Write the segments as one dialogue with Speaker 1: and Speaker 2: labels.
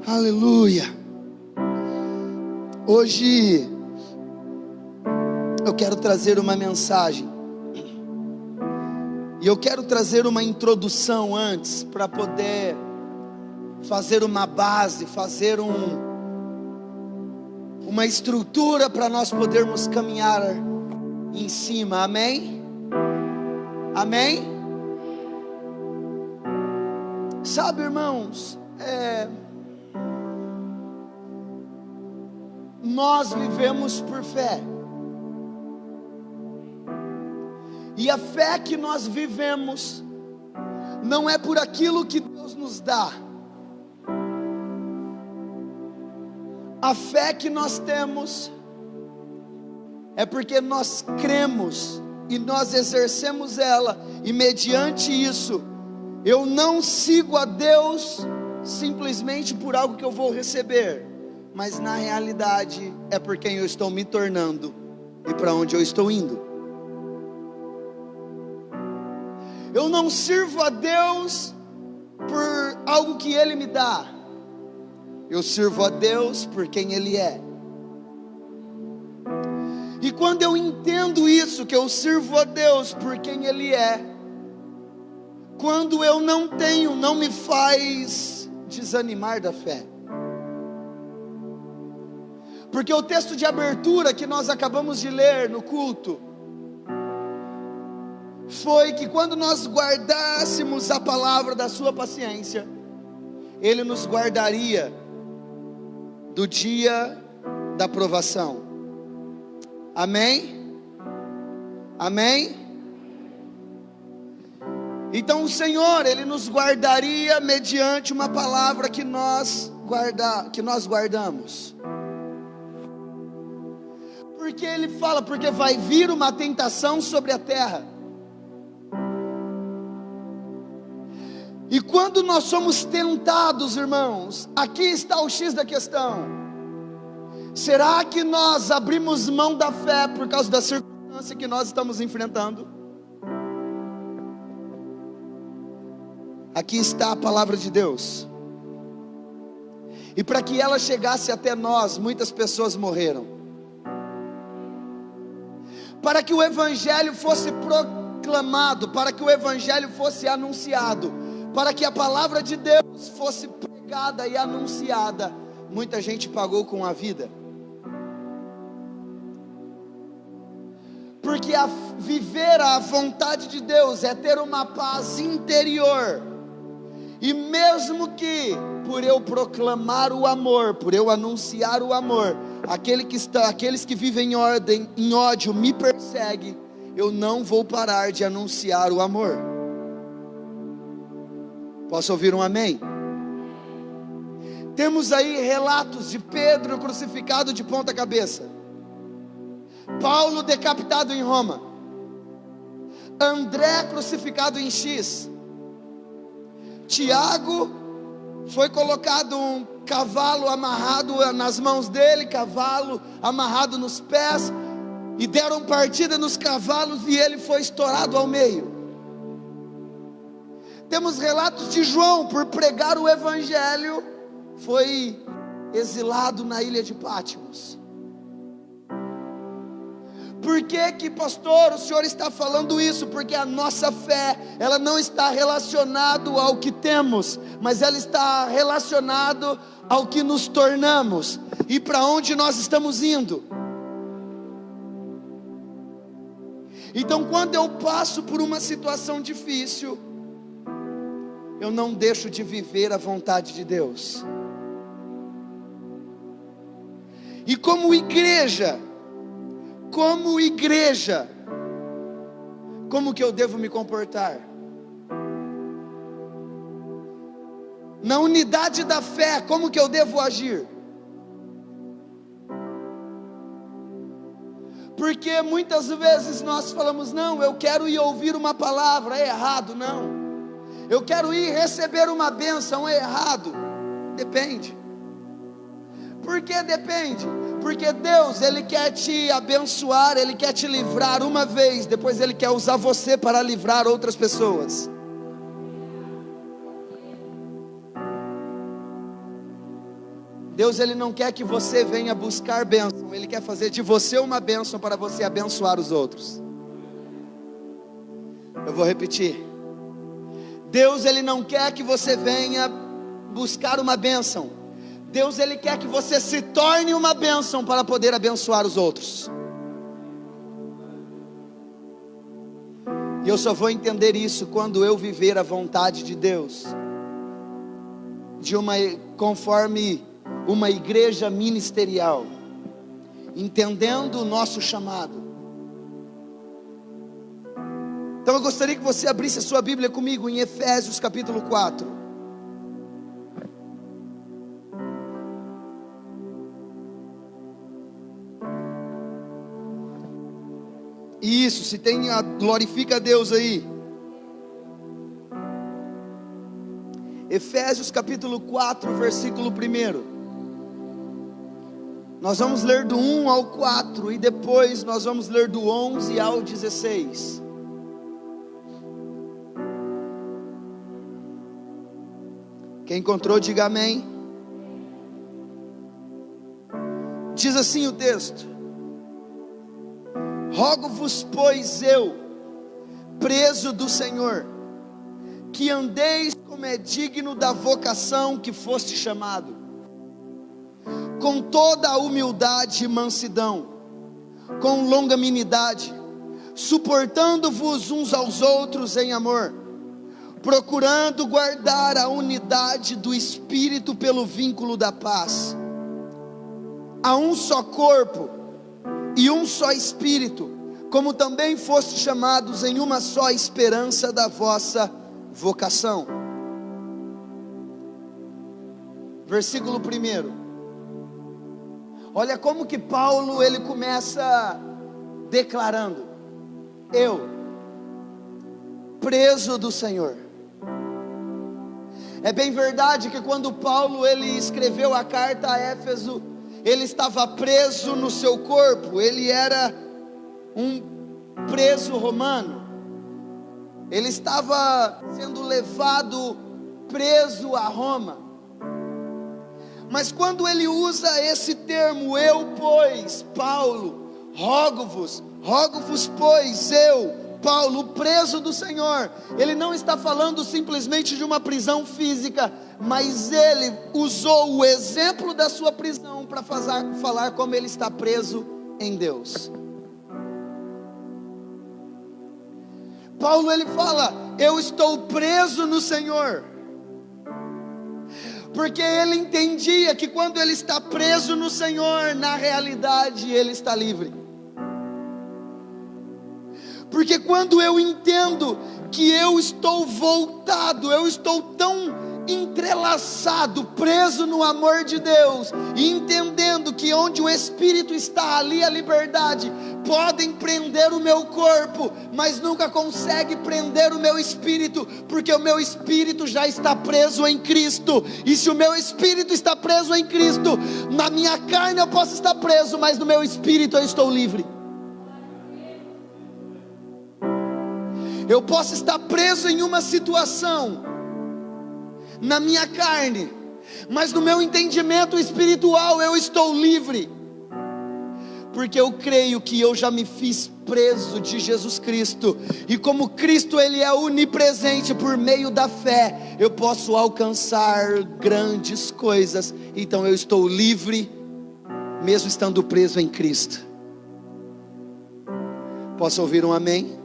Speaker 1: Aleluia. Hoje eu quero trazer uma mensagem. E eu quero trazer uma introdução antes, para poder fazer uma base, fazer uma estrutura para nós podermos caminhar em cima. Amém? Amém? Sabe, irmãos, nós vivemos por fé. E a fé que nós vivemos não é por aquilo que Deus nos dá. A fé que nós temos é porque nós cremos e nós exercemos ela, e mediante isso eu não sigo a Deus simplesmente por algo que eu vou receber, mas na realidade é por quem eu estou me tornando e para onde eu estou indo. Eu não sirvo a Deus por algo que Ele me dá. Eu sirvo a Deus por quem Ele é. E quando eu entendo isso, que eu sirvo a Deus por quem Ele é, quando eu não tenho, não me faz desanimar da fé. Porque o texto de abertura que nós acabamos de ler no culto foi que quando nós guardássemos a palavra da sua paciência, Ele nos guardaria do dia da provação. Amém? Amém? Então o Senhor, Ele nos guardaria mediante uma palavra que nós guardamos. Porque Ele fala, porque vai vir uma tentação sobre a terra. E quando nós somos tentados, irmãos, aqui está o X da questão. Será que nós abrimos mão da fé por causa da circunstância que nós estamos enfrentando? Aqui está a palavra de Deus. E para que ela chegasse até nós, muitas pessoas morreram. Para que o Evangelho fosse proclamado, para que o Evangelho fosse anunciado, para que a palavra de Deus fosse pregada e anunciada, muita gente pagou com a vida. Porque viver a vontade de Deus é ter uma paz interior. E mesmo que por eu proclamar o amor, por eu anunciar o amor, aqueles que vivem em ódio me perseguem, eu não vou parar de anunciar o amor. Posso ouvir um amém? Temos aí relatos de Pedro crucificado de ponta cabeça, Paulo decapitado em Roma, André crucificado em X, Tiago foi colocado um cavalo amarrado nas mãos dele, cavalo amarrado nos pés, e deram partida nos cavalos e ele foi estourado ao meio. Temos relatos de João, por pregar o Evangelho, foi exilado na ilha de Patmos. Por que, pastor, o senhor está falando isso? Porque a nossa fé, ela não está relacionada ao que temos, mas ela está relacionada ao que nos tornamos e para onde nós estamos indo. Então, quando eu passo por uma situação difícil, eu não deixo de viver a vontade de Deus. E como igreja, como que eu devo me comportar? Na unidade da fé, como que eu devo agir? Porque muitas vezes nós falamos, não, eu quero ir ouvir uma palavra, é errado, não. Eu quero ir receber uma bênção, é errado. Depende. Por que depende? Porque Deus, Ele quer te abençoar, Ele quer te livrar uma vez, depois Ele quer usar você para livrar outras pessoas. Deus, Ele não quer que você venha buscar bênção, Ele quer fazer de você uma bênção para você abençoar os outros. Eu vou repetir. Deus, Ele não quer que você venha buscar uma bênção. Deus, Ele quer que você se torne uma bênção para poder abençoar os outros. E eu só vou entender isso quando eu viver a vontade de Deus, conforme uma igreja ministerial, entendendo o nosso chamado. Então eu gostaria que você abrisse a sua Bíblia comigo em Efésios capítulo 4. Isso, se tem, glorifica a Deus aí. Efésios capítulo 4, versículo 1. Nós vamos ler do 1 ao 4 e depois nós vamos ler do 11 ao 16. Quem encontrou, diga amém. Diz assim o texto: rogo-vos, pois eu, preso do Senhor, que andeis como é digno da vocação que foste chamado, com toda a humildade e mansidão, com longanimidade, suportando-vos uns aos outros em amor, procurando guardar a unidade do Espírito pelo vínculo da paz. Há um só corpo e um só Espírito, como também fostes chamados em uma só esperança da vossa vocação. Versículo 1. Olha como que Paulo ele começa declarando: eu, preso do Senhor. É bem verdade que quando Paulo ele escreveu a carta a Éfeso, ele estava preso no seu corpo, ele era um preso romano, ele estava sendo levado preso a Roma. Mas quando ele usa esse termo, eu pois, Paulo, rogo-vos, pois eu, Paulo, preso do Senhor, ele não está falando simplesmente de uma prisão física, mas ele usou o exemplo da sua prisão para falar como ele está preso em Deus. Paulo ele fala: eu estou preso no Senhor, porque ele entendia que quando ele está preso no Senhor, na realidade ele está livre. Porque quando eu entendo que eu estou voltado, eu estou tão entrelaçado, preso no amor de Deus, e entendendo que onde o Espírito está, ali a liberdade. Podem prender o meu corpo, mas nunca consegue prender o meu espírito, porque o meu espírito já está preso em Cristo. E se o meu espírito está preso em Cristo, na minha carne eu posso estar preso, mas no meu espírito eu estou livre. Eu posso estar preso em uma situação, na minha carne, mas no meu entendimento espiritual eu estou livre, porque eu creio que eu já me fiz preso de Jesus Cristo, e como Cristo ele é onipresente, por meio da fé, eu posso alcançar grandes coisas. Então eu estou livre, mesmo estando preso em Cristo. Posso ouvir um amém?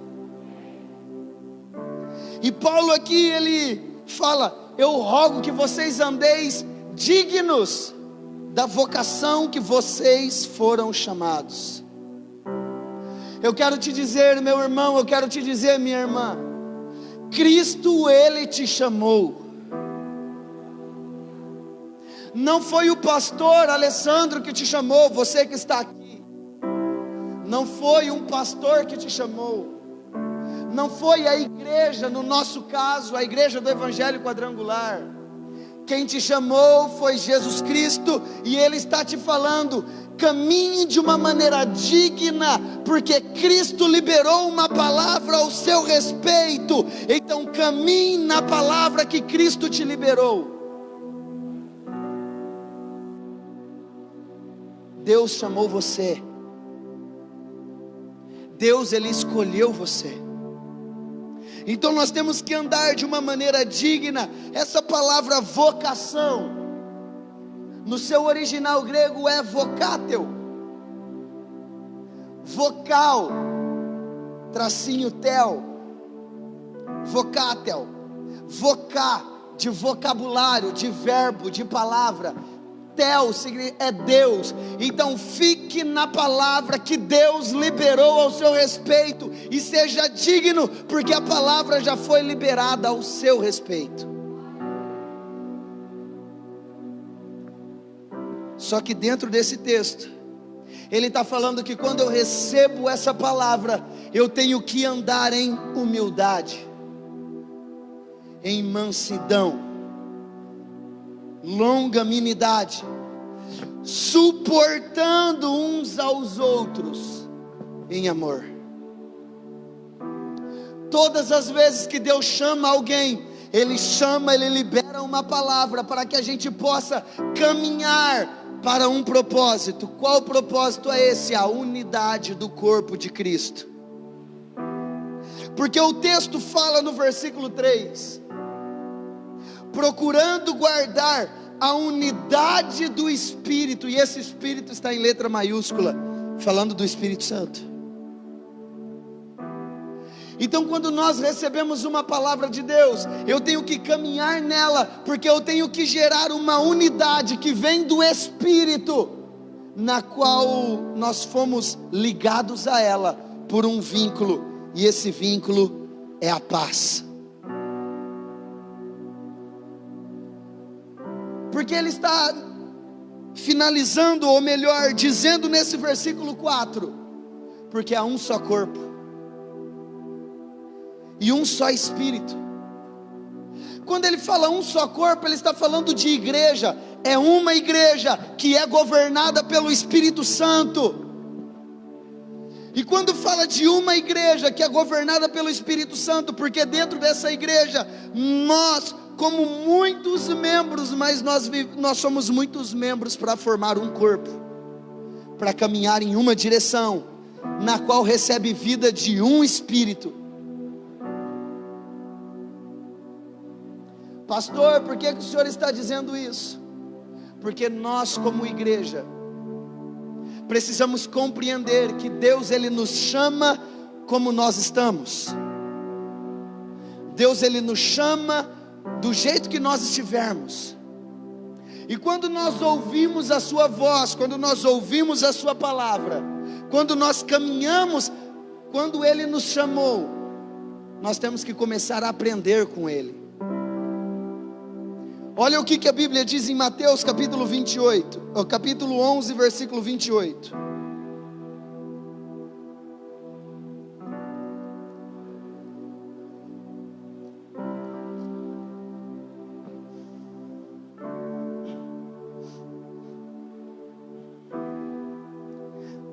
Speaker 1: E Paulo aqui ele fala: eu rogo que vocês andeis dignos da vocação que vocês foram chamados. Eu quero te dizer, meu irmão, eu quero te dizer, minha irmã, Cristo ele te chamou. Não foi o pastor Alessandro que te chamou, você que está aqui. Não foi um pastor que te chamou. Não foi a igreja, no nosso caso, a igreja do Evangelho Quadrangular. Quem te chamou foi Jesus Cristo, e Ele está te falando: caminhe de uma maneira digna, porque Cristo liberou uma palavra ao seu respeito. Então caminhe na palavra que Cristo te liberou. Deus chamou você. Deus, Ele escolheu você. Então nós temos que andar de uma maneira digna. Essa palavra vocação, no seu original grego é vocatel. Vocal, tracinho tel, vocatel. Vocá, de vocabulário, de verbo, de palavra. Tel é Deus. Então fique na palavra que Deus liberou ao seu respeito e seja digno, porque a palavra já foi liberada ao seu respeito. Só que dentro desse texto, ele está falando que quando eu recebo essa palavra, eu tenho que andar em humildade, em mansidão, longanimidade, suportando uns aos outros em amor. Todas as vezes que Deus chama alguém, Ele chama, Ele libera uma palavra para que a gente possa caminhar para um propósito. Qual propósito é esse? A unidade do corpo de Cristo. Porque o texto fala no versículo 3, procurando guardar a unidade do Espírito, e esse Espírito está em letra maiúscula, falando do Espírito Santo. Então quando nós recebemos uma palavra de Deus, eu tenho que caminhar nela, porque eu tenho que gerar uma unidade que vem do Espírito, na qual nós fomos ligados a ela por um vínculo, e esse vínculo é a paz. Porque ele está finalizando, ou melhor, dizendo nesse versículo 4, porque há um só corpo, e um só Espírito. Quando ele fala um só corpo, ele está falando de igreja. É uma igreja que é governada pelo Espírito Santo. E quando fala de uma igreja que é governada pelo Espírito Santo, porque dentro dessa igreja, nós, como muitos membros, mas nós somos muitos membros para formar um corpo, para caminhar em uma direção, na qual recebe vida de um Espírito. Pastor, por que o senhor está dizendo isso? Porque nós como igreja, precisamos compreender que Deus, Ele nos chama como nós estamos. Deus, Ele nos chama do jeito que nós estivermos. E quando nós ouvimos a sua voz, quando nós ouvimos a sua palavra, quando nós caminhamos, quando Ele nos chamou, nós temos que começar a aprender com Ele. Olha o que a Bíblia diz em Mateus capítulo 28, capítulo 11, versículo 28.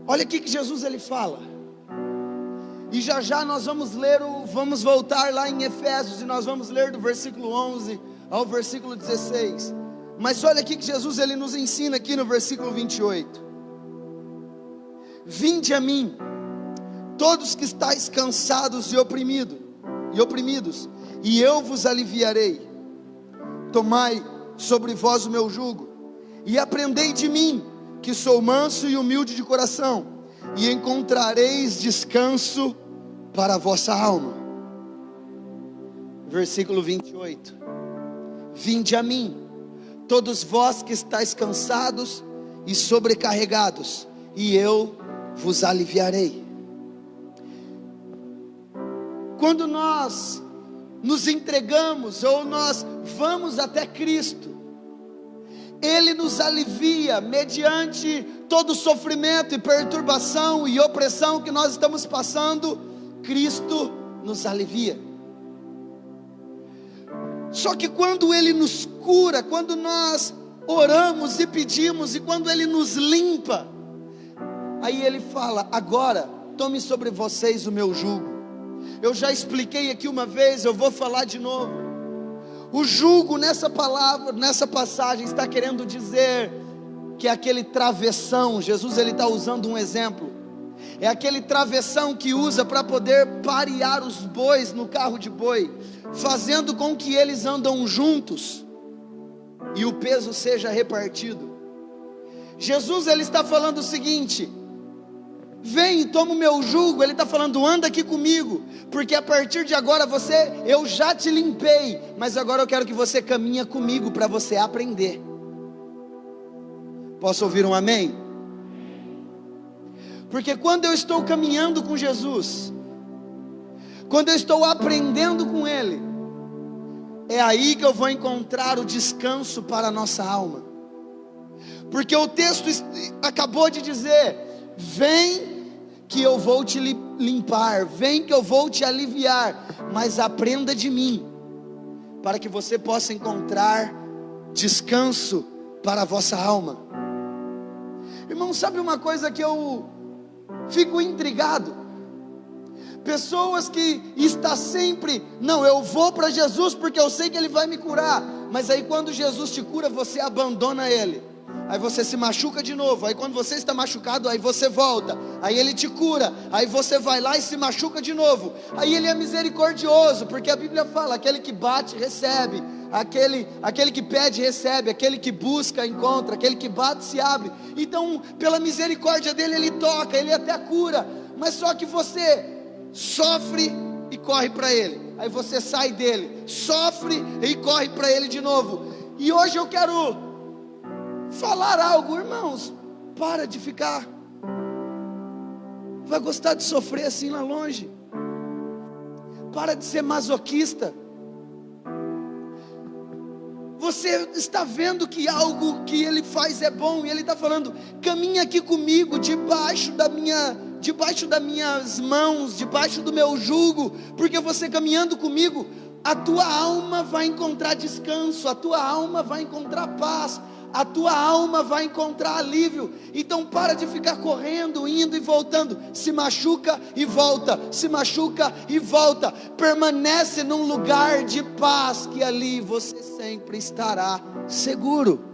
Speaker 1: Olha aqui que Jesus ele fala. E já nós vamos voltar lá em Efésios, e nós vamos ler do versículo 11 ao versículo 16, mas olha aqui que Jesus ele nos ensina aqui no versículo 28, vinde a mim, todos que estáis cansados e oprimidos, e eu vos aliviarei. Tomai sobre vós o meu jugo, e aprendei de mim, que sou manso e humilde de coração, e encontrareis descanso para a vossa alma. Versículo 28, vinde a mim, todos vós que estáis cansados e sobrecarregados, e eu vos aliviarei. Quando nós nos entregamos, ou nós vamos até Cristo, Ele nos alivia, mediante todo o sofrimento e perturbação e opressão que nós estamos passando, Cristo nos alivia. Só que quando Ele nos cura, quando nós oramos e pedimos, e quando Ele nos limpa, aí Ele fala, agora tome sobre vocês o meu jugo. Eu já expliquei aqui uma vez, eu vou falar de novo. O jugo nessa palavra, nessa passagem, está querendo dizer que é aquele travessão. Jesus ele está usando um exemplo. É aquele travessão que usa para poder parear os bois no carro de boi, fazendo com que eles andam juntos e o peso seja repartido. Jesus ele está falando o seguinte: vem e toma o meu jugo. Ele está falando, anda aqui comigo, porque a partir de agora eu já te limpei, mas agora eu quero que você caminhe comigo para você aprender. Posso ouvir um amém? Porque quando eu estou caminhando com Jesus, quando eu estou aprendendo com Ele, é aí que eu vou encontrar o descanso para a nossa alma. Porque o texto acabou de dizer: vem que eu vou te limpar, vem que eu vou te aliviar, mas aprenda de mim, para que você possa encontrar descanso para a vossa alma. Irmão, sabe uma coisa que eu fico intrigado? Pessoas que estão sempre, não, eu vou para Jesus porque eu sei que Ele vai me curar, mas aí quando Jesus te cura, você abandona Ele, aí você se machuca de novo, aí quando você está machucado, aí você volta, aí Ele te cura, aí você vai lá e se machuca de novo, aí Ele é misericordioso, porque a Bíblia fala, aquele que bate, recebe, aquele que pede, recebe, aquele que busca, encontra, aquele que bate, se abre. Então, pela misericórdia dEle, Ele toca, Ele até cura, mas só que você sofre e corre para Ele, aí você sai dele, sofre e corre para Ele de novo. E hoje eu quero falar algo, irmãos, para de ficar, vai gostar de sofrer assim lá longe, para de ser masoquista. Você está vendo que algo que Ele faz é bom, e Ele está falando, caminha aqui comigo, debaixo das minhas mãos, debaixo do meu jugo, porque você caminhando comigo, a tua alma vai encontrar descanso, a tua alma vai encontrar paz, a tua alma vai encontrar alívio. Então para de ficar correndo, indo e voltando, se machuca e volta, se machuca e volta, permanece num lugar de paz, que ali você sempre estará seguro.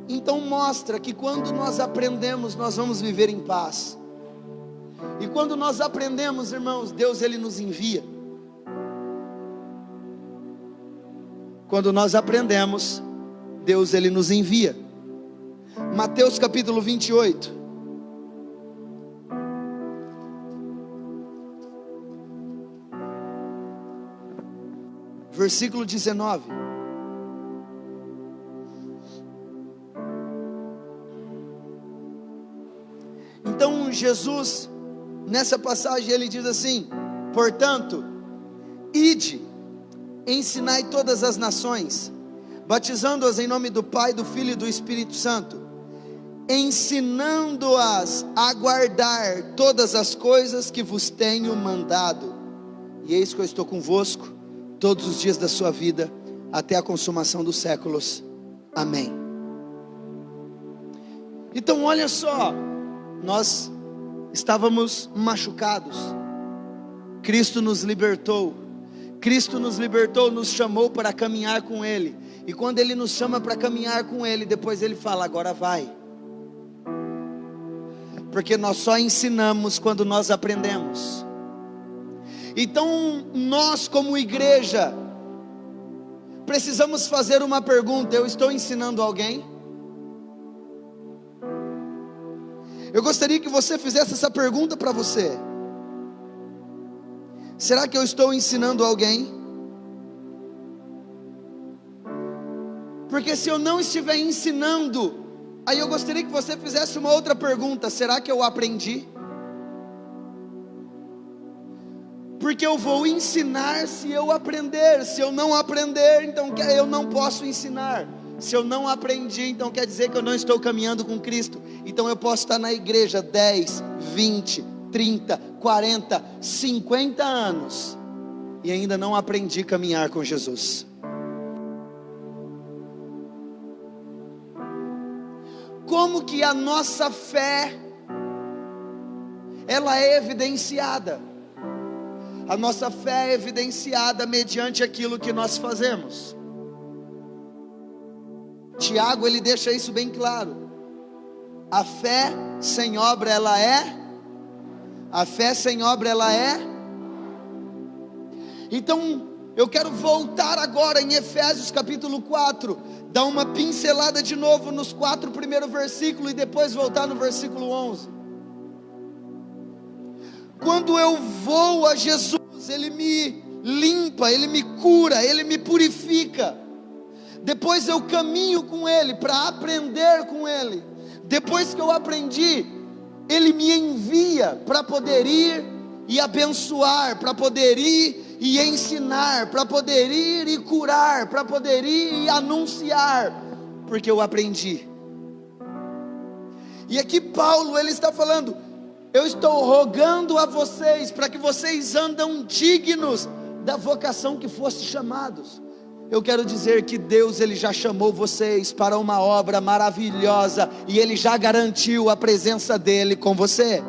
Speaker 1: Então mostra que quando nós aprendemos, nós vamos viver em paz. E quando nós aprendemos, irmãos, Deus Ele nos envia. Quando nós aprendemos, Deus Ele nos envia. Mateus capítulo 28. Versículo 19. Então Jesus, nessa passagem, Ele diz assim: portanto, ide, ensinai todas as nações, batizando-as em nome do Pai, do Filho e do Espírito Santo, ensinando-as a guardar todas as coisas que vos tenho mandado, e eis que eu estou convosco todos os dias da sua vida, até a consumação dos séculos. Amém. Então olha só, nós estávamos machucados, Cristo nos libertou, nos chamou para caminhar com Ele, e quando Ele nos chama para caminhar com Ele, depois Ele fala, agora vai, porque nós só ensinamos quando nós aprendemos. Então nós como igreja, precisamos fazer uma pergunta: eu estou ensinando alguém? Eu gostaria que você fizesse essa pergunta para você. Será que eu estou ensinando alguém? Porque se eu não estiver ensinando, aí eu gostaria que você fizesse uma outra pergunta: será que eu aprendi? Porque eu vou ensinar se eu aprender. Se eu não aprender, então eu não posso ensinar. Se eu não aprendi, então quer dizer que eu não estou caminhando com Cristo. Então eu posso estar na igreja 10, 20, 30, 40, 50 anos e ainda não aprendi a caminhar com Jesus. Como que a nossa fé, ela é evidenciada? A nossa fé é evidenciada mediante aquilo que nós fazemos. Tiago, ele deixa isso bem claro. A fé sem obra, ela é? A fé sem obra, ela é? Então, eu quero voltar agora em Efésios capítulo 4, dar uma pincelada de novo nos 4 primeiros versículos e depois voltar no versículo 11. Quando eu vou a Jesus, Ele me limpa, Ele me cura, Ele me purifica. Depois eu caminho com Ele para aprender com Ele. Depois que eu aprendi, Ele me envia para poder ir e abençoar, para poder ir e ensinar, para poder ir e curar, para poder ir e anunciar, porque eu aprendi. E aqui Paulo, ele está falando: eu estou rogando a vocês, para que vocês andam dignos da vocação que foste chamados. Eu quero dizer que Deus, Ele já chamou vocês para uma obra maravilhosa, e Ele já garantiu a presença dEle com você.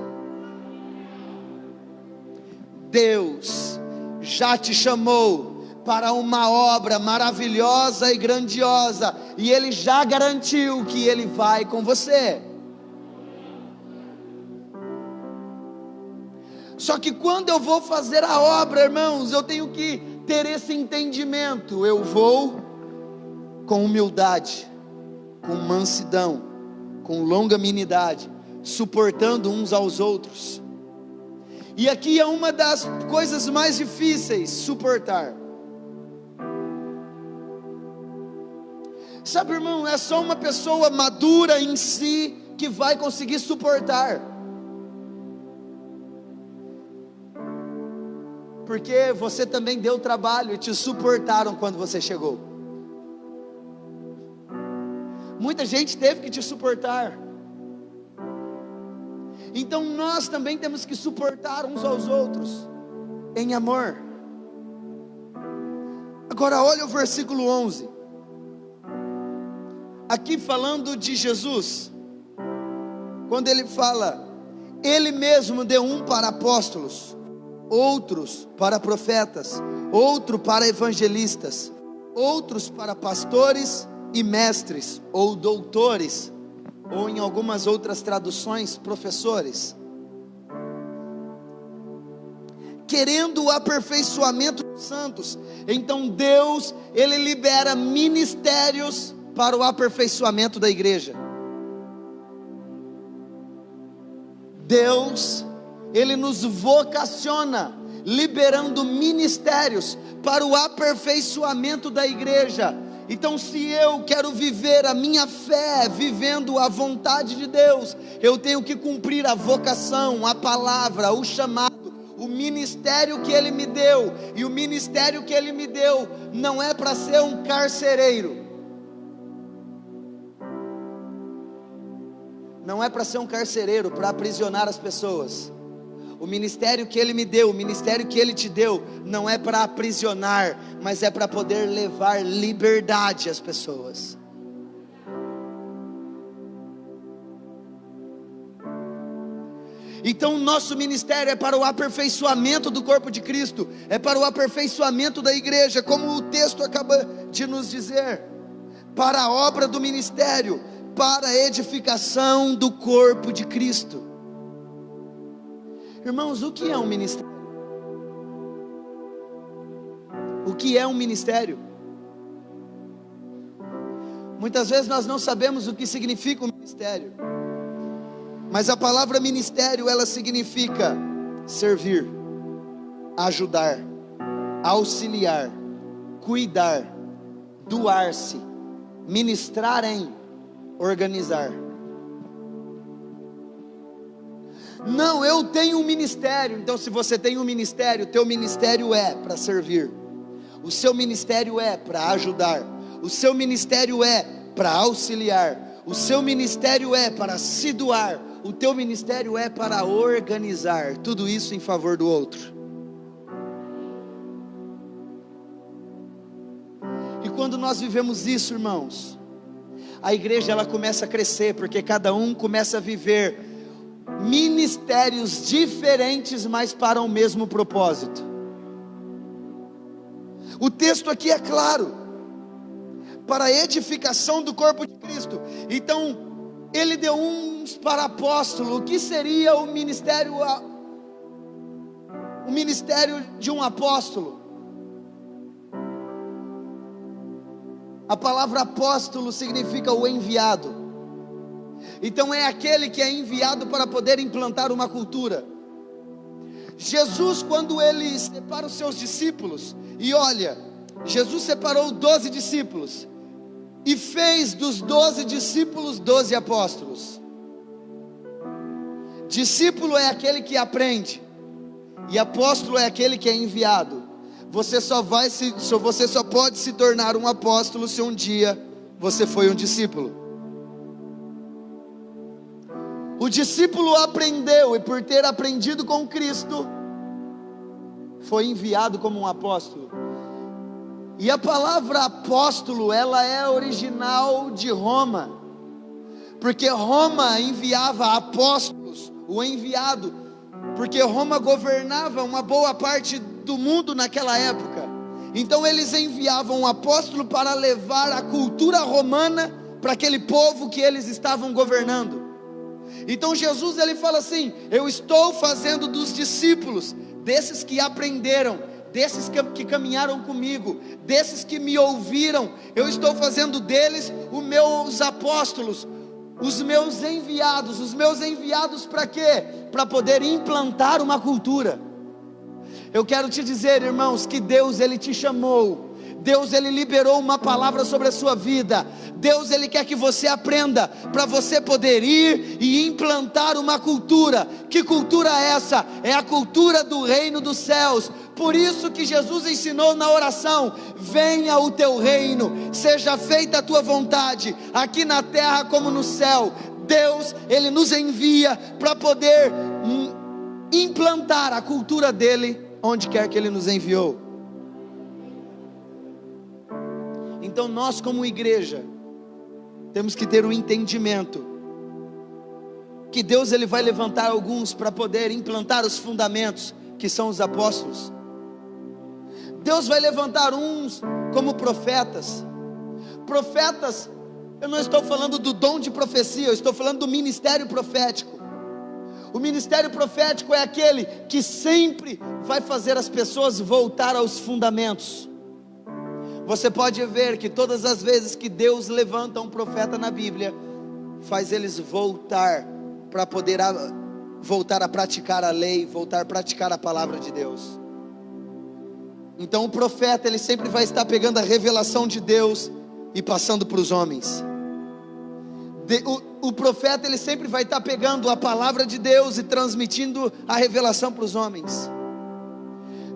Speaker 1: Deus já te chamou para uma obra maravilhosa e grandiosa, e Ele já garantiu que Ele vai com você. Só que quando eu vou fazer a obra, irmãos, eu tenho que ter esse entendimento. Eu vou com humildade, com mansidão, com longanimidade, suportando uns aos outros. E aqui é uma das coisas mais difíceis: suportar. Sabe, irmão, é só uma pessoa madura em si que vai conseguir suportar. Porque você também deu trabalho e te suportaram quando você chegou. Muita gente teve que te suportar. Então nós também temos que suportar uns aos outros em amor. Agora olha o versículo 11. Aqui falando de Jesus, quando ele fala: Ele mesmo deu um para apóstolos, outros para profetas, outro para evangelistas, outros para pastores e mestres, ou doutores, ou em algumas outras traduções, professores, querendo o aperfeiçoamento dos santos. Então Deus, Ele libera ministérios para o aperfeiçoamento da igreja. Deus, Ele nos vocaciona, liberando ministérios para o aperfeiçoamento da igreja. Então, se eu quero viver a minha fé, vivendo a vontade de Deus, eu tenho que cumprir a vocação, a palavra, o chamado, o ministério que Ele me deu. E o ministério que Ele me deu não é para ser um carcereiro. Não é para ser um carcereiro, para aprisionar as pessoas. O ministério que Ele me deu, o ministério que Ele te deu, não é para aprisionar, mas é para poder levar liberdade às pessoas. Então o nosso ministério é para o aperfeiçoamento do corpo de Cristo, é para o aperfeiçoamento da igreja, como o texto acaba de nos dizer, para a obra do ministério, para a edificação do corpo de Cristo. Irmãos, o que é um ministério? O que é um ministério? Muitas vezes nós não sabemos o que significa um ministério, mas a palavra ministério, ela significa servir, ajudar, auxiliar, cuidar, doar-se, ministrar em, organizar. Não, eu tenho um ministério. Então, se você tem um ministério, teu ministério é para servir, o seu ministério é para ajudar, o seu ministério é para auxiliar, o seu ministério é para se doar, o teu ministério é para organizar, tudo isso em favor do outro. E quando nós vivemos isso, irmãos, a igreja, ela começa a crescer, porque cada um começa a viver ministérios diferentes, mas para o mesmo propósito. O texto aqui é claro: para a edificação do corpo de Cristo. Então, ele deu uns para apóstolo. O que seria o ministério de um apóstolo? A palavra apóstolo significa o enviado. Então é aquele que é enviado para poder implantar uma cultura. Jesus, quando ele separa os seus discípulos, e olha, Jesus separou 12 discípulos, e fez dos 12 discípulos 12 apóstolos. Discípulo é aquele que aprende, e apóstolo é aquele que é enviado. Você só pode se tornar um apóstolo se um dia você foi um discípulo. O discípulo aprendeu, e por ter aprendido com Cristo, foi enviado como um apóstolo. E a palavra apóstolo, ela é original de Roma, porque Roma enviava apóstolos, o enviado, porque Roma governava uma boa parte do mundo naquela época. Então eles enviavam um apóstolo para levar a cultura romana para aquele povo que eles estavam governando. Então Jesus, ele fala assim: eu estou fazendo dos discípulos, desses que aprenderam, desses que caminharam comigo, desses que me ouviram, eu estou fazendo deles os meus apóstolos, os meus enviados para quê? Para poder implantar uma cultura. Eu quero te dizer, irmãos, que Deus, ele te chamou, Deus, ele liberou uma palavra sobre a sua vida. Deus, ele quer que você aprenda, para você poder ir e implantar uma cultura. Que cultura é essa? É a cultura do reino dos céus. Por isso que Jesus ensinou na oração: venha o teu reino, seja feita a tua vontade, aqui na terra como no céu. Deus, ele nos envia para poder implantar a cultura dele onde quer que ele nos enviou. Então nós, como igreja, temos que ter um entendimento que Deus, ele vai levantar alguns para poder implantar os fundamentos, que são os apóstolos. Deus vai levantar uns como profetas. Profetas, eu não estou falando do dom de profecia, eu estou falando do ministério profético. O ministério profético é aquele que sempre vai fazer as pessoas voltar aos fundamentos. Você pode ver que todas as vezes que Deus levanta um profeta na Bíblia, faz eles voltar para poder voltar a praticar a lei, voltar a praticar a palavra de Deus. Então o profeta, ele sempre vai estar pegando a revelação de Deus e passando para os homens. O profeta, ele sempre vai estar pegando a palavra de Deus e transmitindo a revelação para os homens.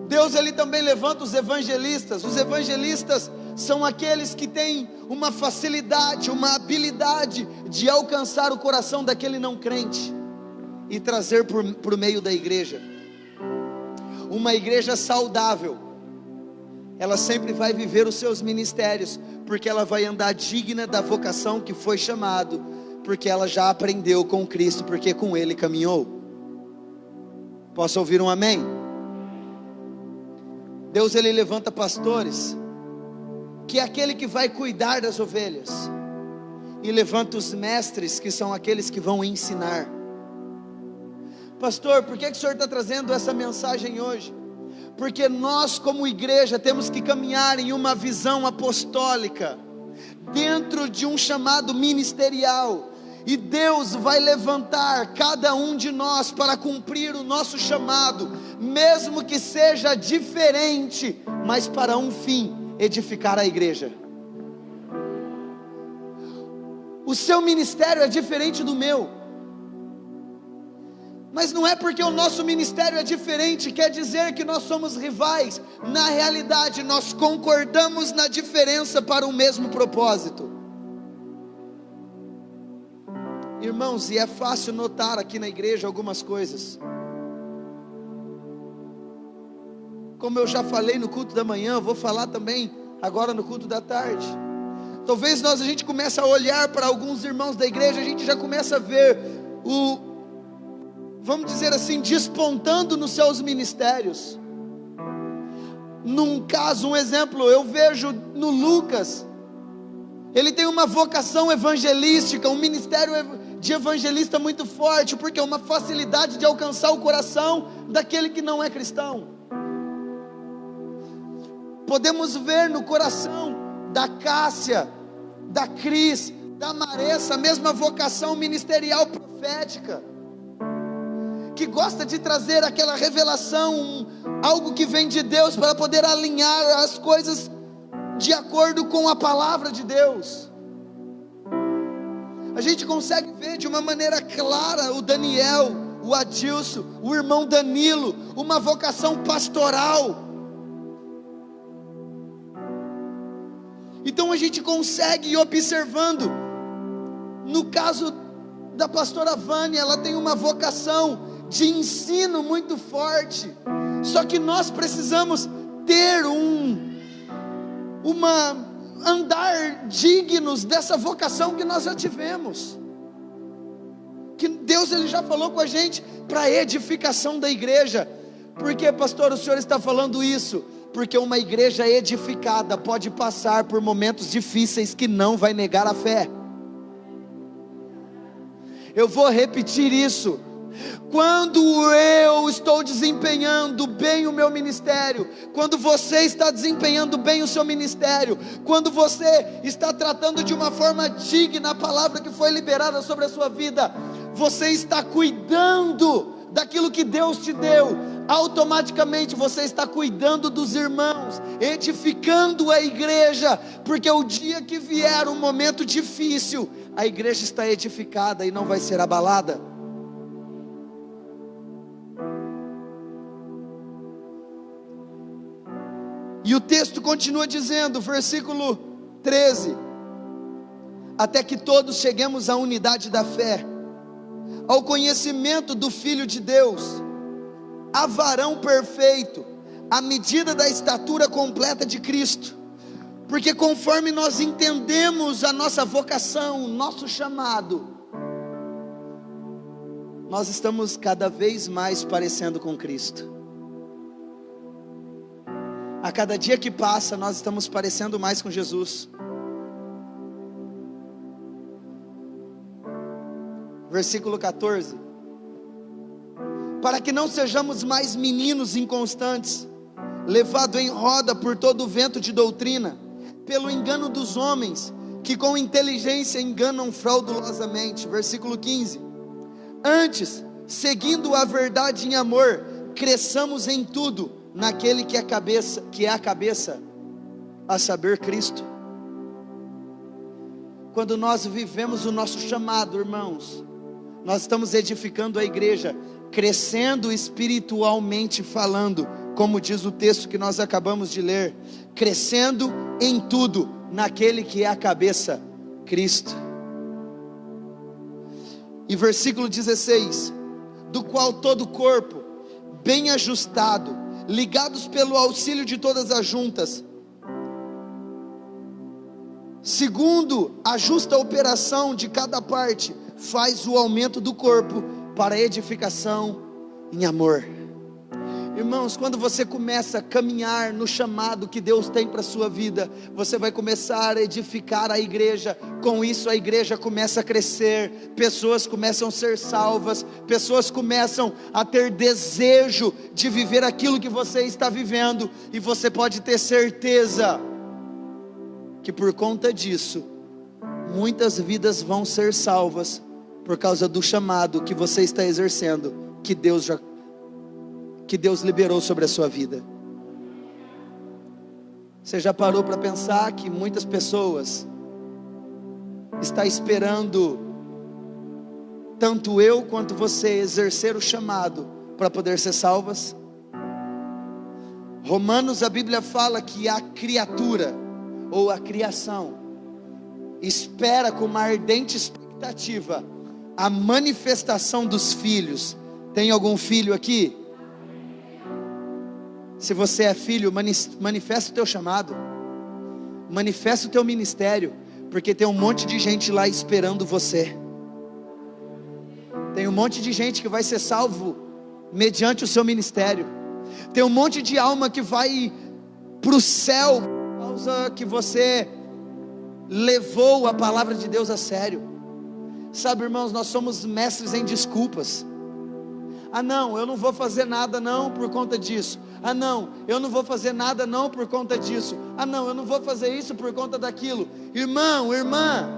Speaker 1: Deus, ele também levanta os evangelistas. Os evangelistas são aqueles que têm uma facilidade, uma habilidade de alcançar o coração daquele não crente e trazer por meio da igreja. Uma igreja saudável, ela sempre vai viver os seus ministérios, porque ela vai andar digna da vocação que foi chamado, porque ela já aprendeu com Cristo, porque com Ele caminhou. Posso ouvir um amém? Deus, ele levanta pastores, que é aquele que vai cuidar das ovelhas, e levanta os mestres, que são aqueles que vão ensinar. Pastor, por que o senhor está trazendo essa mensagem hoje? Porque nós, como igreja, temos que caminhar em uma visão apostólica, dentro de um chamado ministerial, e Deus vai levantar cada um de nós para cumprir o nosso chamado, mesmo que seja diferente, mas para um fim: edificar a igreja. O seu ministério é diferente do meu, mas não é porque o nosso ministério é diferente, quer dizer que nós somos rivais. Na realidade, nós concordamos na diferença para o mesmo propósito. Irmãos, e é fácil notar aqui na igreja algumas coisas. Como eu já falei no culto da manhã, eu vou falar também agora no culto da tarde. Talvez a gente comece a olhar para alguns irmãos da igreja, a gente já começa a ver vamos dizer assim, despontando nos seus ministérios. Num caso, um exemplo, eu vejo no Lucas, ele tem uma vocação evangelística, um ministério de evangelista muito forte, porque é uma facilidade de alcançar o coração daquele que não é cristão. Podemos ver no coração da Cássia, da Cris, da Maressa, a mesma vocação ministerial profética, que gosta de trazer aquela revelação, algo que vem de Deus, para poder alinhar as coisas de acordo com a palavra de Deus. A gente consegue ver de uma maneira clara o Daniel, o Adilson, o irmão Danilo, uma vocação pastoral. Então a gente consegue ir observando. No caso da pastora Vânia, ela tem uma vocação de ensino muito forte. Só que nós precisamos ter andar dignos dessa vocação que nós já tivemos. Que Deus ele já falou com a gente para a edificação da igreja. Por que, pastor, o senhor está falando isso? Porque uma igreja edificada pode passar por momentos difíceis que não vai negar a fé. Eu vou repetir isso. Quando eu estou desempenhando bem o meu ministério, quando você está desempenhando bem o seu ministério, quando você está tratando de uma forma digna a palavra que foi liberada sobre a sua vida, você está cuidando daquilo que Deus te deu, automaticamente você está cuidando dos irmãos, edificando a igreja, porque o dia que vier um momento difícil, a igreja está edificada e não vai ser abalada. E o texto continua dizendo, versículo 13: até que todos cheguemos à unidade da fé, ao conhecimento do Filho de Deus, a varão perfeito, à medida da estatura completa de Cristo. Porque conforme nós entendemos a nossa vocação, o nosso chamado, nós estamos cada vez mais parecendo com Cristo. A cada dia que passa, nós estamos parecendo mais com Jesus. Versículo 14: para que não sejamos mais meninos inconstantes, levados em roda por todo o vento de doutrina, pelo engano dos homens, que com inteligência enganam fraudulosamente. Versículo 15: antes, seguindo a verdade em amor, cresçamos em tudo naquele que é a cabeça, a saber, Cristo. Quando nós vivemos o nosso chamado, irmãos, nós estamos edificando a igreja, crescendo espiritualmente falando, como diz o texto que nós acabamos de ler, crescendo em tudo naquele que é a cabeça, Cristo. E versículo 16: do qual todo o corpo, bem ajustado, ligados pelo auxílio de todas as juntas, segundo a justa operação de cada parte, faz o aumento do corpo para a edificação em amor. Irmãos, quando você começa a caminhar no chamado que Deus tem para a sua vida, você vai começar a edificar a igreja. Com isso a igreja começa a crescer, pessoas começam a ser salvas, pessoas começam a ter desejo de viver aquilo que você está vivendo, e você pode ter certeza que por conta disso, muitas vidas vão ser salvas, por causa do chamado que você está exercendo, que Deus liberou sobre a sua vida. Você já parou para pensar que muitas pessoas estão esperando tanto eu quanto você exercer o chamado para poder ser salvas? Romanos, a Bíblia fala que a criatura ou a criação espera com uma ardente expectativa a manifestação dos filhos. Tem algum filho aqui? Se você é filho, manifesta o teu chamado, manifesta o teu ministério, porque tem um monte de gente lá esperando você. Tem um monte de gente que vai ser salvo mediante o seu ministério. Tem um monte de alma que vai para o céu por causa que você levou a palavra de Deus a sério. Sabe, irmãos, nós somos mestres em desculpas. Ah não, eu não vou fazer nada não por conta disso. Ah não, eu não vou fazer nada não por conta disso. Ah não, eu não vou fazer isso por conta daquilo. Irmão, irmã,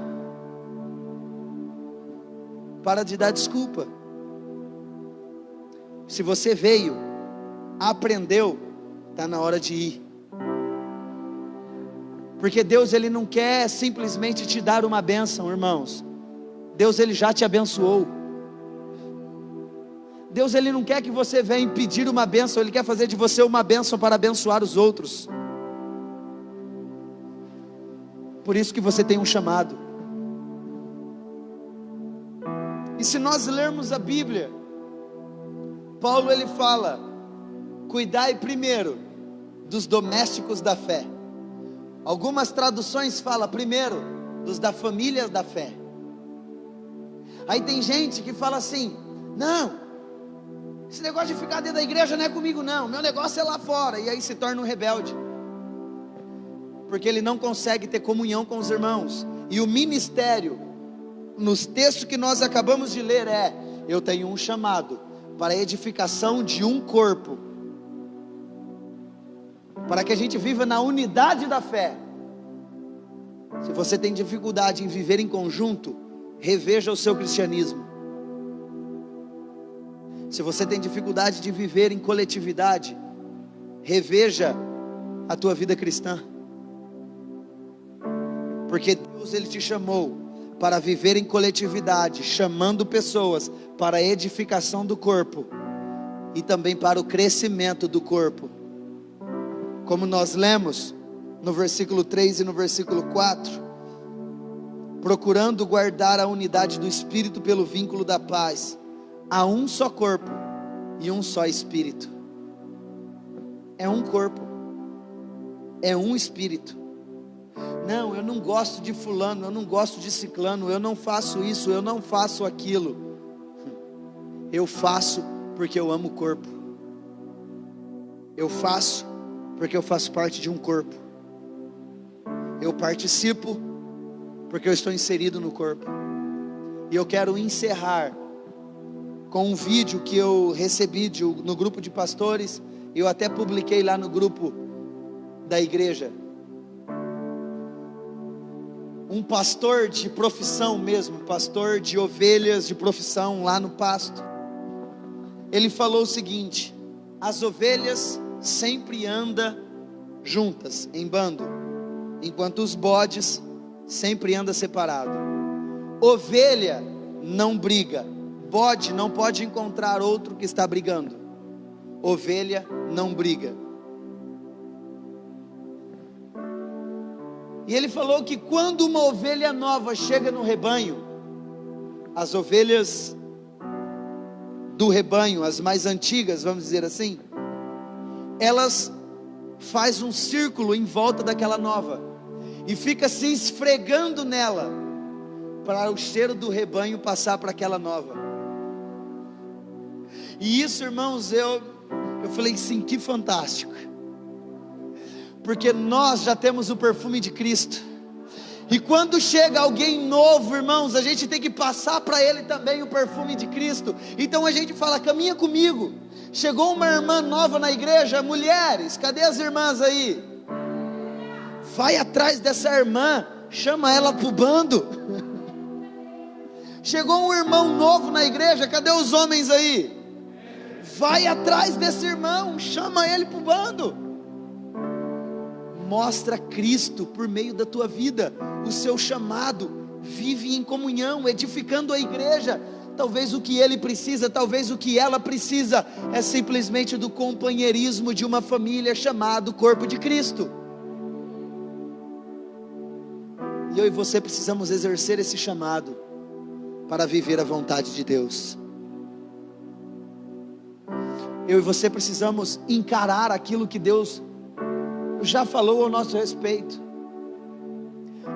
Speaker 1: para de dar desculpa. Se você veio, aprendeu, está na hora de ir. Porque Deus, Ele não quer simplesmente te dar uma bênção, irmãos. Deus, Ele já te abençoou. Deus, Ele não quer que você venha pedir uma bênção, Ele quer fazer de você uma bênção para abençoar os outros. Por isso que você tem um chamado. E se nós lermos a Bíblia, Paulo ele fala: cuidai primeiro dos domésticos da fé. Algumas traduções falam primeiro dos da família da fé. Aí tem gente que fala assim: não, esse negócio de ficar dentro da igreja não é comigo não, meu negócio é lá fora. E aí se torna um rebelde, porque ele não consegue ter comunhão com os irmãos. E o ministério, nos textos que nós acabamos de ler, é: eu tenho um chamado para a edificação de um corpo, para que a gente viva na unidade da fé. Se você tem dificuldade em viver em conjunto, reveja o seu cristianismo. Se você tem dificuldade de viver em coletividade, reveja a tua vida cristã. Porque Deus, Ele te chamou para viver em coletividade, chamando pessoas para a edificação do corpo e também para o crescimento do corpo. Como nós lemos no versículo 3 e no versículo 4, procurando guardar a unidade do Espírito pelo vínculo da paz. Há um só corpo e um só Espírito. É um corpo, é um Espírito. Não, eu não gosto de fulano, eu não gosto de ciclano, eu não faço isso, eu não faço aquilo. Eu faço porque eu amo o corpo. Eu faço porque eu faço parte de um corpo. Eu participo porque eu estou inserido no corpo. E eu quero encerrar com um vídeo que eu recebi no grupo de pastores. Eu até publiquei lá no grupo da igreja. Um pastor de profissão mesmo, pastor de ovelhas de profissão lá no pasto, ele falou o seguinte: as ovelhas sempre andam juntas, em bando, enquanto os bodes sempre andam separados. Ovelha não briga, bode não pode encontrar outro que está brigando. Ovelha não briga. E ele falou que quando uma ovelha nova chega no rebanho, as ovelhas do rebanho, as mais antigas, vamos dizer assim, elas fazem um círculo em volta daquela nova e fica se esfregando nela, para o cheiro do rebanho passar para aquela nova. E isso, irmãos, eu falei assim, que fantástico. Porque nós já temos o perfume de Cristo. E quando chega alguém novo, irmãos, a gente tem que passar para ele também o perfume de Cristo. Então a gente fala: caminha comigo. Chegou uma irmã nova na igreja, mulheres, cadê as irmãs aí? Vai atrás dessa irmã, chama ela para o bando. Chegou um irmão novo na igreja, cadê os homens aí? Vai atrás desse irmão, chama ele para o bando. Mostra Cristo por meio da tua vida, o seu chamado, vive em comunhão, edificando a igreja. Talvez o que ele precisa, talvez o que ela precisa, é simplesmente do companheirismo de uma família chamado Corpo de Cristo. E eu e você precisamos exercer esse chamado, para viver a vontade de Deus. Eu e você precisamos encarar aquilo que Deus já falou ao nosso respeito.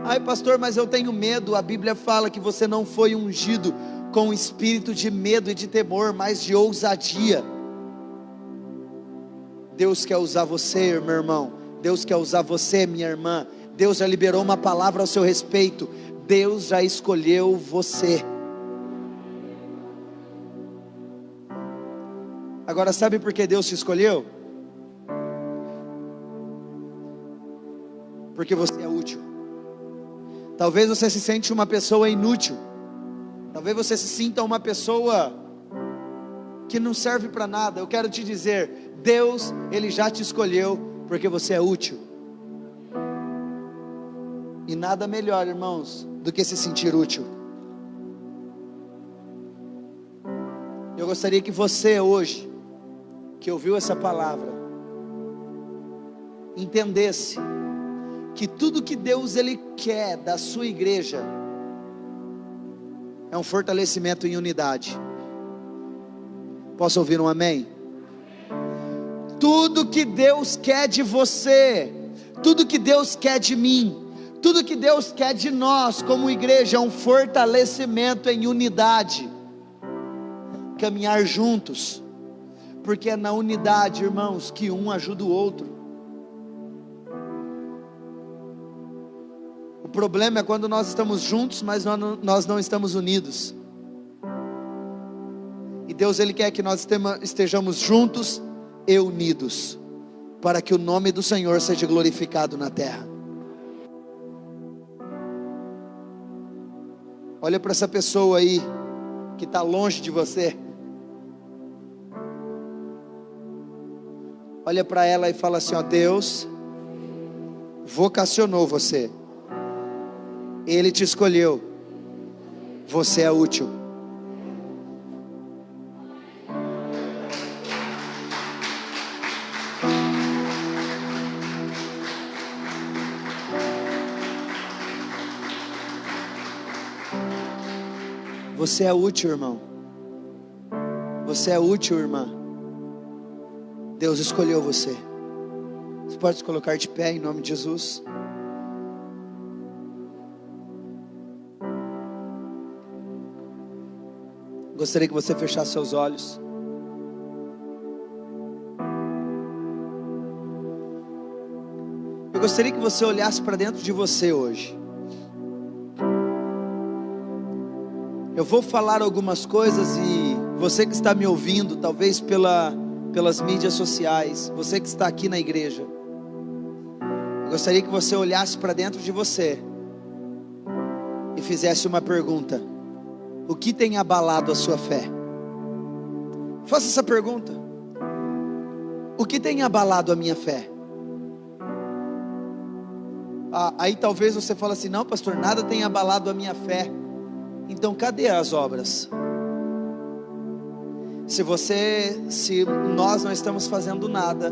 Speaker 1: Ai pastor, mas eu tenho medo. A Bíblia fala que você não foi ungido com espírito de medo e de temor, mas de ousadia. Deus quer usar você, meu irmão. Deus quer usar você, minha irmã. Deus já liberou uma palavra ao seu respeito. Deus já escolheu você. Agora, sabe por que Deus te escolheu? Porque você é útil. Talvez você se sente uma pessoa inútil. Talvez você se sinta uma pessoa que não serve para nada. Eu quero te dizer, Deus, Ele já te escolheu porque você é útil. E nada melhor, irmãos, do que se sentir útil. Eu gostaria que você hoje, que ouviu essa palavra, entendesse que tudo que Deus Ele quer da sua igreja é um fortalecimento em unidade. Posso ouvir um amém? Tudo que Deus quer de você, tudo que Deus quer de mim, tudo que Deus quer de nós como igreja é um fortalecimento em unidade, caminhar juntos, porque é na unidade, irmãos, que um ajuda o outro. O problema é quando nós estamos juntos, mas nós não estamos unidos. E Deus, Ele quer que nós estejamos juntos e unidos, para que o nome do Senhor seja glorificado na terra. Olha para essa pessoa aí, que está longe de você. Olha para ela e fala assim, ó, Deus vocacionou você. Ele te escolheu. Você é útil. Você é útil, irmão. Você é útil, irmã. Deus escolheu você. Você pode se colocar de pé em nome de Jesus. Gostaria que você fechasse seus olhos. Eu gostaria que você olhasse para dentro de você hoje. Eu vou falar algumas coisas e você que está me ouvindo, talvez pelas mídias sociais, você que está aqui na igreja, eu gostaria que você olhasse para dentro de você e fizesse uma pergunta: o que tem abalado a sua fé? Faça essa pergunta: o que tem abalado a minha fé? Aí talvez você fale assim: não, pastor, nada tem abalado a minha fé. Então cadê as obras? Se nós não estamos fazendo nada,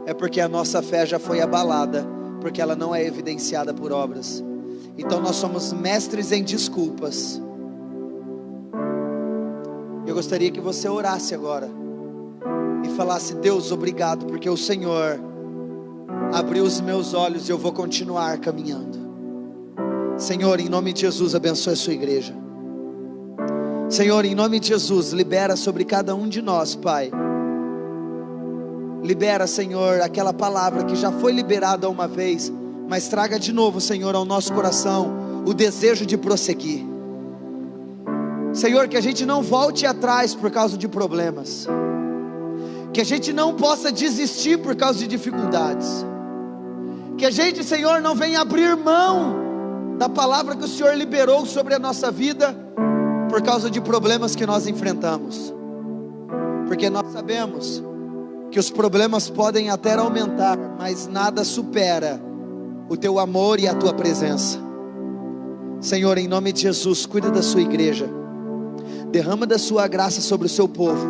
Speaker 1: é porque a nossa fé já foi abalada, porque ela não é evidenciada por obras. Então nós somos mestres em desculpas. Eu gostaria que você orasse agora e falasse: Deus, obrigado, porque o Senhor abriu os meus olhos e eu vou continuar caminhando. Senhor, em nome de Jesus, abençoe a sua igreja. Senhor, em nome de Jesus, libera sobre cada um de nós, Pai. Libera, Senhor, aquela palavra que já foi liberada uma vez, mas traga de novo, Senhor, ao nosso coração o desejo de prosseguir. Senhor, que a gente não volte atrás por causa de problemas, que a gente não possa desistir por causa de dificuldades, que a gente, Senhor, não venha abrir mão da palavra que o Senhor liberou sobre a nossa vida por causa de problemas que nós enfrentamos, porque nós sabemos que os problemas podem até aumentar, mas nada supera o teu amor e a tua presença. Senhor, em nome de Jesus, cuida da sua igreja, derrama da sua graça sobre o seu povo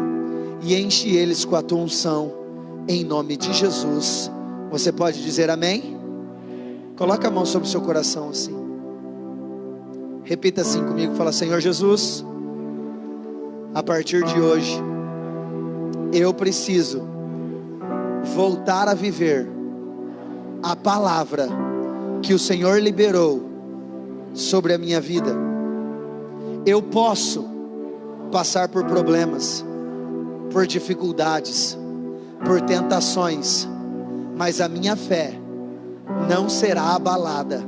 Speaker 1: e enche eles com a tua unção, em nome de Jesus. Você pode dizer amém? Coloca a mão sobre o seu coração assim, repita assim comigo, fala: Senhor Jesus, a partir de hoje eu preciso voltar a viver a palavra que o Senhor liberou sobre a minha vida. Eu posso passar por problemas, por dificuldades, por tentações, mas a minha fé não será abalada,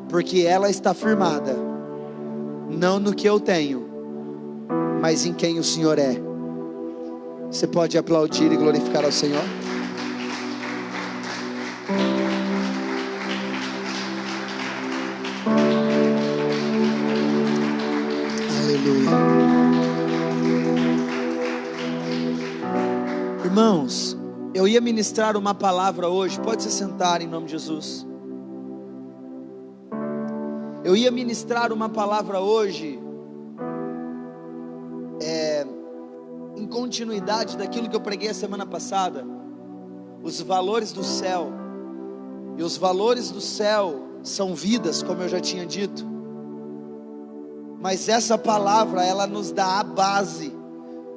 Speaker 1: porque ela está firmada, não no que eu tenho, mas em quem o Senhor é. Você pode aplaudir e glorificar ao Senhor? Aleluia. Irmãos, eu ia ministrar uma palavra hoje. Pode se sentar em nome de Jesus. Eu ia ministrar uma palavra hoje, em continuidade daquilo que eu preguei a semana passada, os valores do céu. E os valores do céu são vidas, como eu já tinha dito. Mas essa palavra, ela nos dá a base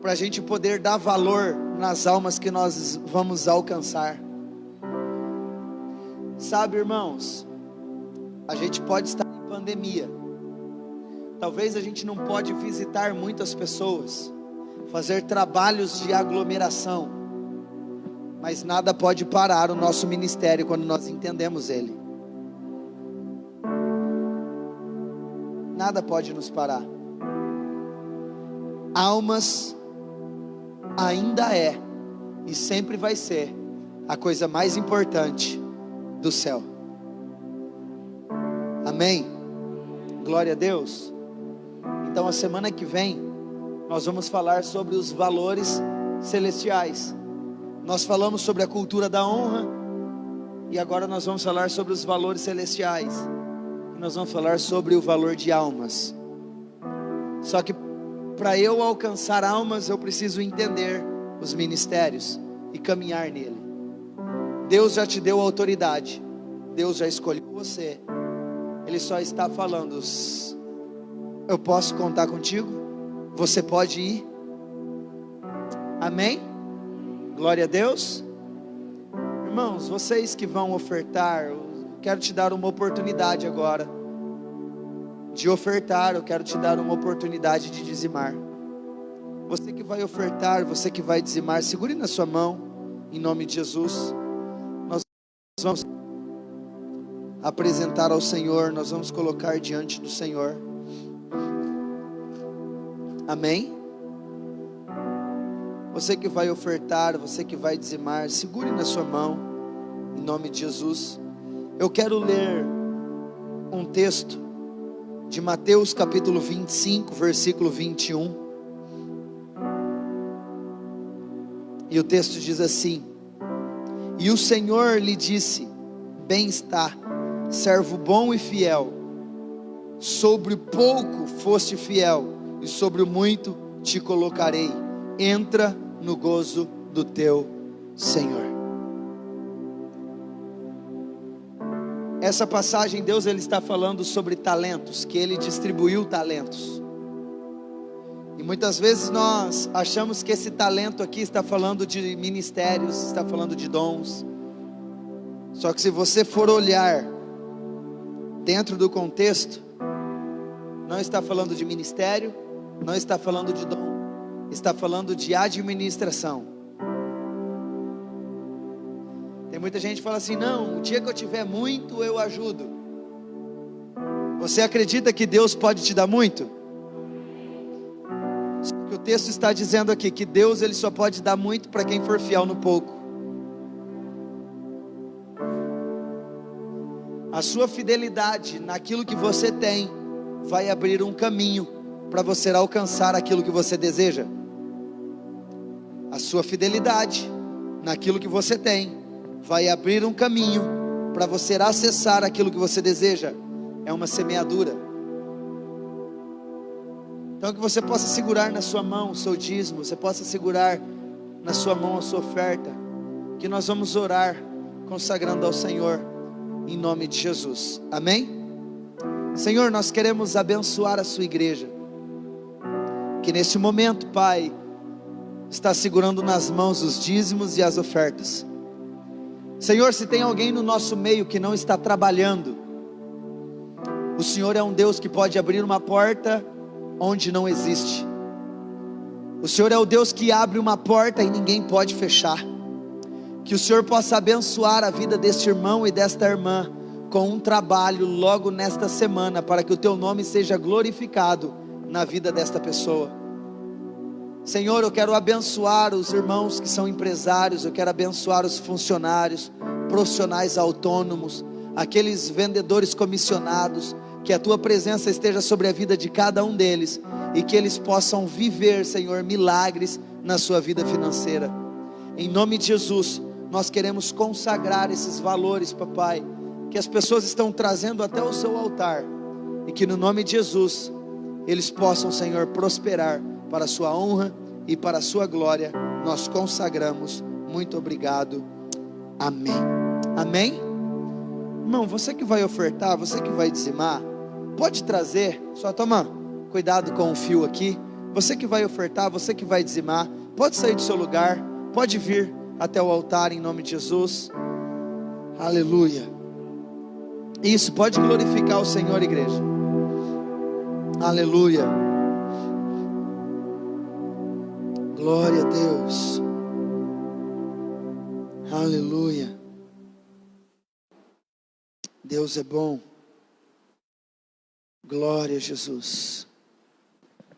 Speaker 1: para a gente poder dar valor nas almas que nós vamos alcançar. Sabe, irmãos, a gente pode estar em pandemia, talvez a gente não pode visitar muitas pessoas, fazer trabalhos de aglomeração, mas nada pode parar o nosso ministério quando nós entendemos ele. Nada pode nos parar. Almas ainda é e sempre vai ser a coisa mais importante do céu. Amém? Glória a Deus. Então a semana que vem nós vamos falar sobre os valores celestiais. Nós falamos sobre a cultura da honra, e agora nós vamos falar sobre os valores celestiais. E nós vamos falar sobre o valor de almas. Só que para eu alcançar almas, eu preciso entender os ministérios e caminhar nele. Deus já te deu autoridade, Deus já escolheu você. Ele só está falando: eu posso contar contigo? Você pode ir? Amém? Glória a Deus. Irmãos, vocês que vão ofertar, eu quero te dar uma oportunidade agora de ofertar. Eu quero te dar uma oportunidade de dizimar. Você que vai ofertar, você que vai dizimar, segure na sua mão, em nome de Jesus. Nós vamos apresentar ao Senhor, nós vamos colocar diante do Senhor. Amém? Você que vai ofertar, você que vai dizimar, segure na sua mão, em nome de Jesus. Eu quero ler um texto de Mateus capítulo 25, versículo 21. E o texto diz assim: e o Senhor lhe disse: bem está, servo bom e fiel, sobre o pouco foste fiel, e sobre o muito te colocarei, entra no gozo do teu Senhor. Essa passagem, Deus ele está falando sobre talentos, que ele distribuiu talentos. E muitas vezes nós achamos que esse talento aqui está falando de ministérios, está falando de dons. Só que se você for olhar dentro do contexto, não está falando de ministério, não está falando de dom, está falando de administração. Tem muita gente que fala assim: não, o dia que eu tiver muito eu ajudo. Você acredita que Deus pode te dar muito? Só que o texto está dizendo aqui que Deus ele só pode dar muito para quem for fiel no pouco. A sua fidelidade naquilo que você tem vai abrir um caminho para você alcançar aquilo que você deseja. A sua fidelidade naquilo que você tem vai abrir um caminho para você acessar aquilo que você deseja. É uma semeadura. Então que você possa segurar na sua mão o seu dízimo, você possa segurar na sua mão a sua oferta, que nós vamos orar consagrando ao Senhor, em nome de Jesus. Amém? Senhor, nós queremos abençoar a sua igreja, que neste momento, Pai, está segurando nas mãos os dízimos e as ofertas. Senhor, se tem alguém no nosso meio que não está trabalhando, o Senhor é um Deus que pode abrir uma porta onde não existe. O Senhor é o Deus que abre uma porta e ninguém pode fechar. que o Senhor possa abençoar a vida deste irmão e desta irmã com um trabalho logo nesta semana, para que o teu nome seja glorificado na vida desta pessoa. Senhor, eu quero abençoar os irmãos que são empresários, eu quero abençoar os funcionários, profissionais autônomos, aqueles vendedores comissionados, que a tua presença esteja sobre a vida de cada um deles, e que eles possam viver, Senhor, milagres na sua vida financeira. Em nome de Jesus, nós queremos consagrar esses valores, papai, que as pessoas estão trazendo até o seu altar, e que no nome de Jesus, eles possam, Senhor, prosperar para a sua honra e para a sua glória. Nós consagramos. Muito obrigado. Amém. Amém? Irmão, você que vai ofertar, você que vai dizimar, pode trazer, só toma cuidado com o fio aqui. Você que vai ofertar, você que vai dizimar, pode sair do seu lugar, pode vir até o altar em nome de Jesus. Aleluia. Isso, pode glorificar o Senhor, igreja. Aleluia. Glória a Deus. Aleluia. Deus é bom. Glória a Jesus.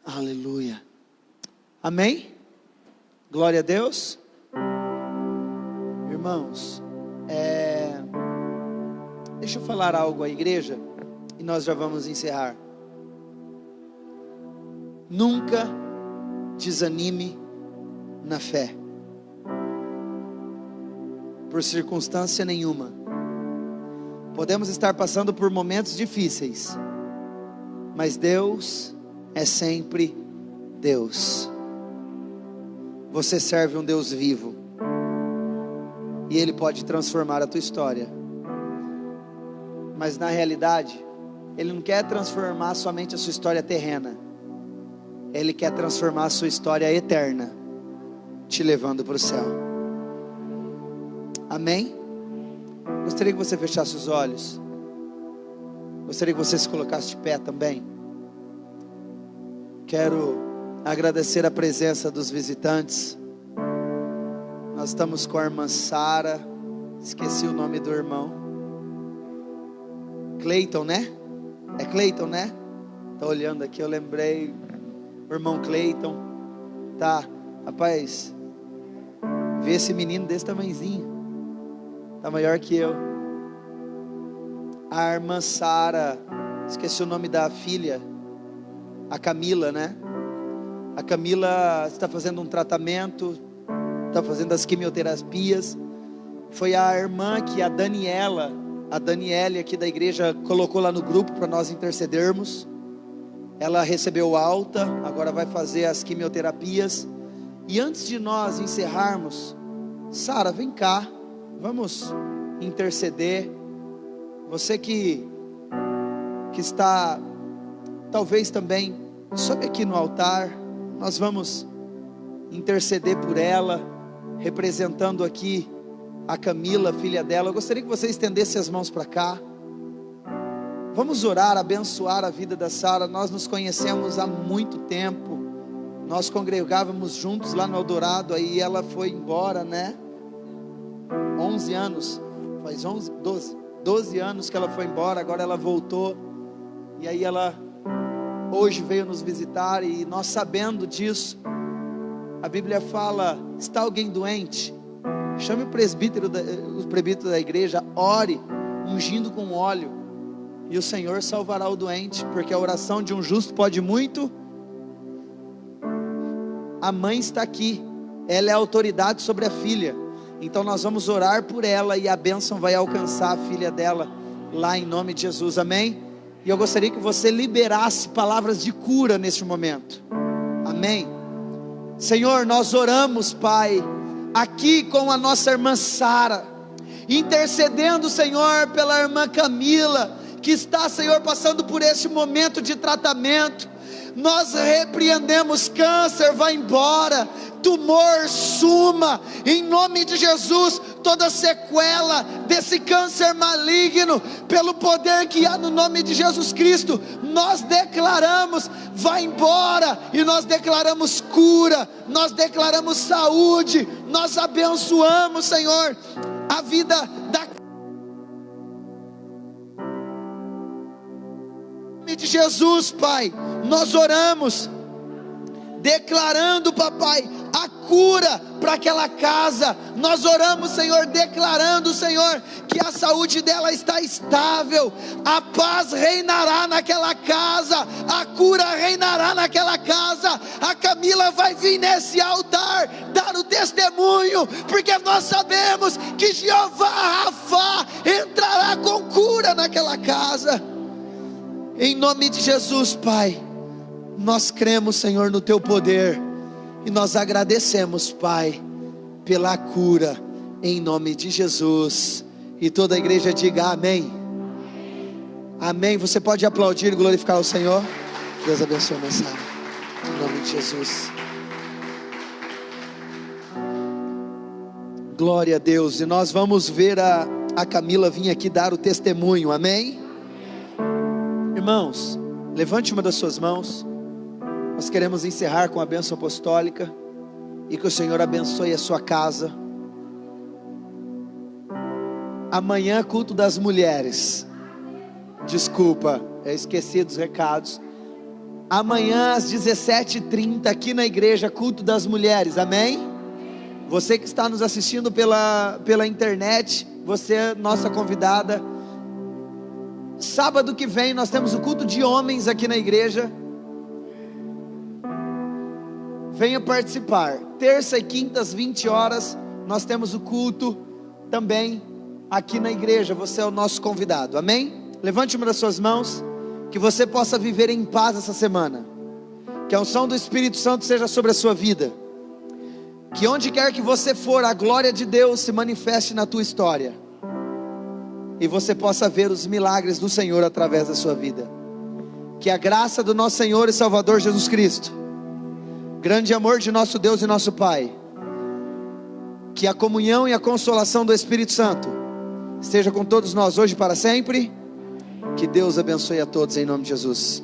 Speaker 1: Aleluia. Amém? Glória a Deus. Irmãos, deixa eu falar algo à igreja e nós já vamos encerrar. Nunca desanime na fé, por circunstância nenhuma. Podemos estar passando por momentos difíceis, mas Deus é sempre Deus. Você serve um Deus vivo, e Ele pode transformar a tua história. Mas na realidade, Ele não quer transformar somente a sua história terrena, Ele quer transformar a sua história eterna, te levando para o céu. Amém? Gostaria que você fechasse os olhos. Gostaria que você se colocasse de pé também. Quero agradecer a presença dos visitantes. Nós estamos com a irmã Sara. Esqueci o nome do irmão. Cleiton, né? É Cleiton, né? Tá olhando aqui, eu lembrei. O irmão Cleiton. Tá, rapaz, vê esse menino desse tamanhozinho. Tá maior que eu. A irmã Sara, esqueci o nome da filha, a Camila, né? A Camila está fazendo um tratamento, está fazendo as quimioterapias. Foi a irmã que a Daniele aqui da igreja colocou lá no grupo para nós intercedermos. Ela recebeu alta, agora vai fazer as quimioterapias. E antes de nós encerrarmos, Sara, vem cá, vamos interceder. Você que está talvez também sobe aqui no altar, nós vamos interceder por ela, representando aqui a Camila, filha dela. Eu gostaria que você estendesse as mãos para cá. Vamos orar, abençoar a vida da Sara. Nós nos conhecemos há muito tempo, nós congregávamos juntos lá no Eldorado, aí ela foi embora, né? 11 anos, faz 12 anos que ela foi embora, agora ela voltou, e aí ela hoje veio nos visitar, e nós sabendo disso, a Bíblia fala, está alguém doente? Chame o presbítero da igreja, ore, ungindo com óleo, e o Senhor salvará o doente, porque a oração de um justo pode muito. A mãe está aqui, ela é a autoridade sobre a filha, então nós vamos orar por ela, e a bênção vai alcançar a filha dela, lá em nome de Jesus, amém? E eu gostaria que você liberasse palavras de cura neste momento, amém? Senhor, nós oramos, Pai, aqui com a nossa irmã Sara, intercedendo, Senhor, pela irmã Camila, que está, Senhor, passando por esse momento de tratamento. nós repreendemos: câncer, vai embora, tumor, suma, em nome de Jesus. Toda sequela desse câncer maligno, pelo poder que há no nome de Jesus Cristo, nós declaramos: vai embora, e nós declaramos cura, nós declaramos saúde, nós abençoamos, Senhor, a vida da de Jesus, Pai. Nós oramos declarando, papai, a cura para aquela casa. Nós oramos, Senhor, declarando, Senhor, que a saúde dela está estável, a paz reinará naquela casa, a cura reinará naquela casa. A Camila vai vir nesse altar dar o testemunho, porque nós sabemos que Jeová Rafá entrará com cura naquela casa, em nome de Jesus, Pai. Nós cremos, Senhor, no Teu poder, e nós agradecemos, Pai, pela cura, em nome de Jesus. E toda a igreja diga amém. Amém. Você pode aplaudir e glorificar o Senhor. Deus abençoe a mensagem, em nome de Jesus. Glória a Deus. E nós vamos ver a Camila vir aqui dar o testemunho, amém? Irmãos, levante uma das suas mãos. Nós queremos encerrar com a bênção apostólica, e que o Senhor abençoe a sua casa. Amanhã, culto das mulheres. Desculpa, eu esqueci dos recados. Amanhã às 17h30 aqui na igreja, culto das mulheres, amém? Você que está nos assistindo pela internet, você é nossa convidada. Sábado que vem nós temos o culto de homens aqui na igreja. Venha participar. Terça e quinta às 20 horas nós temos o culto também aqui na igreja. Você é o nosso convidado, amém? Levante uma das suas mãos, que você possa viver em paz essa semana, que a unção do Espírito Santo seja sobre a sua vida, que onde quer que você for, a glória de Deus se manifeste na tua história, e você possa ver os milagres do Senhor através da sua vida. Que a graça do nosso Senhor e Salvador Jesus Cristo, grande amor de nosso Deus e nosso Pai, que a comunhão e a consolação do Espírito Santo esteja com todos nós hoje e para sempre. Que Deus abençoe a todos em nome de Jesus.